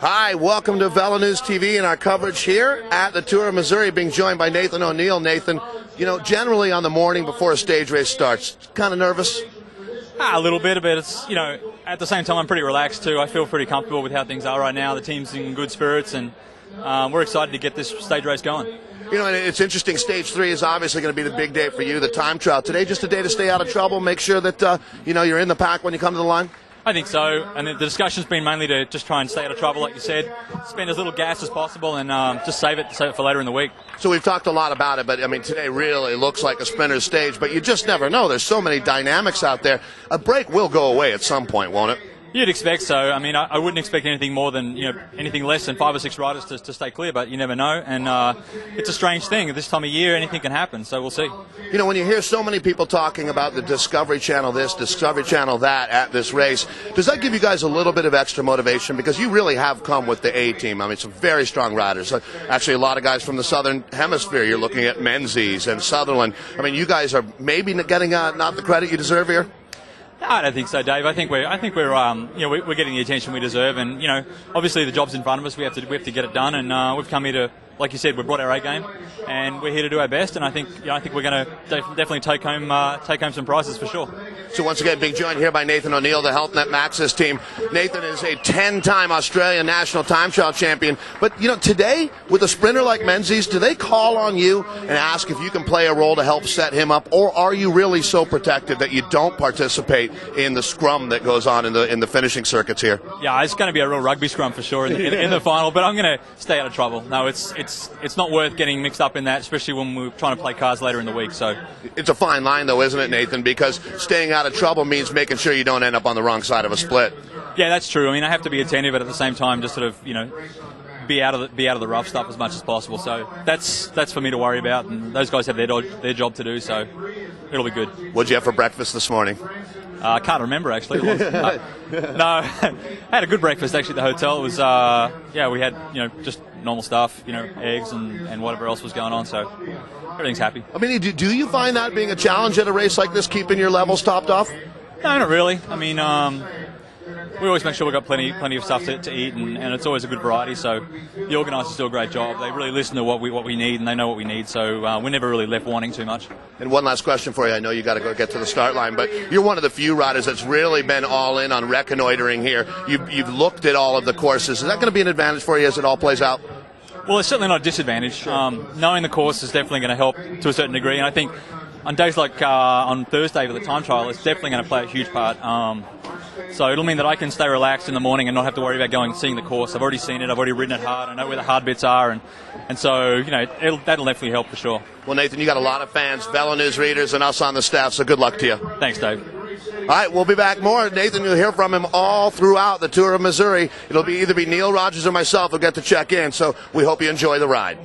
Hi, welcome to Velo News TV and our coverage here at the Tour of Missouri, being joined by Nathan O'Neill. Nathan, generally on the morning before a stage race starts, kind of nervous? A little bit, but it's, at the same time I'm pretty relaxed too. I feel pretty comfortable with how things are right now. The team's in good spirits and we're excited to get this stage race going. And it's interesting, stage 3 is obviously going to be the big day for you, the time trial. Today just a day to stay out of trouble, make sure that, you're in the pack when you come to the line? I think so, and the discussion's been mainly to just try and stay out of trouble, like you said, spend as little gas as possible, and just save it for later in the week. So we've talked a lot about it, but today really looks like a sprinter's stage, but you just never know. There's so many dynamics out there. A break will go away at some point, won't it? You'd expect so. I wouldn't expect anything more than, anything less than 5 or 6 riders to stay clear, but you never know. And it's a strange thing. At this time of year, anything can happen, so we'll see. When you hear so many people talking about the Discovery Channel this, Discovery Channel that at this race, does that give you guys a little bit of extra motivation? Because you really have come with the A-team. Some very strong riders. Actually, a lot of guys from the Southern Hemisphere. You're looking at Menzies and Sutherland. You guys are maybe getting not the credit you deserve here? I don't think so, Dave. I think we're getting the attention we deserve, and obviously the job's in front of us. We have to get it done, and we've come here to, like you said, we brought our A game, and we're here to do our best. And I think we're going to definitely take home some prizes for sure. So once again, being joined here by Nathan O'Neill, the HealthNet Maxxis team. Nathan is a 10-time Australian national time trial champion. But today, with a sprinter like Menzies, do they call on you and ask if you can play a role to help set him up, or are you really so protected that you don't participate in the scrum that goes on in the finishing circuits here? Yeah, it's going to be a real rugby scrum for sure in the final. But I'm going to stay out of trouble. No, it's not worth getting mixed up in that, especially when we're trying to play cards later in the week. So it's a fine line, though, isn't it, Nathan? Because staying out of trouble means making sure you don't end up on the wrong side of a split. Yeah, that's true. I have to be attentive, but at the same time, just sort of be out of the rough stuff as much as possible. So that's for me to worry about, and those guys have their job to do. So it'll be good. What'd you have for breakfast this morning? I can't remember, actually. No, I had a good breakfast, actually, at the hotel. It was, we had, just normal stuff, eggs and whatever else was going on, so everything's happy. Do you find that being a challenge at a race like this, keeping your levels topped off? No, not really. We always make sure we've got plenty of stuff to eat, and it's always a good variety, so the organisers do a great job. They really listen to what we need, and they know what we need, so we're never really left wanting too much. And one last question for you. I know you got to go get to the start line, but you're one of the few riders that's really been all in on reconnoitering here. You've looked at all of the courses. Is that going to be an advantage for you as it all plays out? Well, it's certainly not a disadvantage. Sure. Knowing the course is definitely going to help to a certain degree, and I think on days like on Thursday for the time trial, it's definitely going to play a huge part. So it'll mean that I can stay relaxed in the morning and not have to worry about seeing the course. I've already seen it. I've already ridden it hard. I know where the hard bits are, and so that'll definitely help for sure. Well, Nathan, you got a lot of fans, Velo News readers, and us on the staff. So good luck to you. Thanks, Dave. All right, we'll be back more. Nathan, you'll hear from him all throughout the Tour of Missouri. It'll either be Neil Rogers or myself who'll get to check in. So we hope you enjoy the ride.